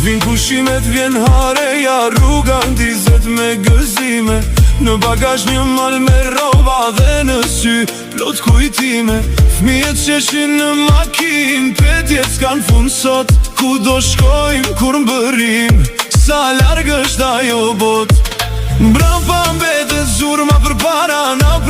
Vin pushimet, vjen hareja, rruga ndizet me gëzime. Në bagazh një mal me roba dhe në sy plot kujtime. Fëmijët qeshin në makin, petjet s'kan fund sot. Ku do shkojmë kur mbërim, sa larg është ajo bot. Mbrapa mbetet zurma për para, na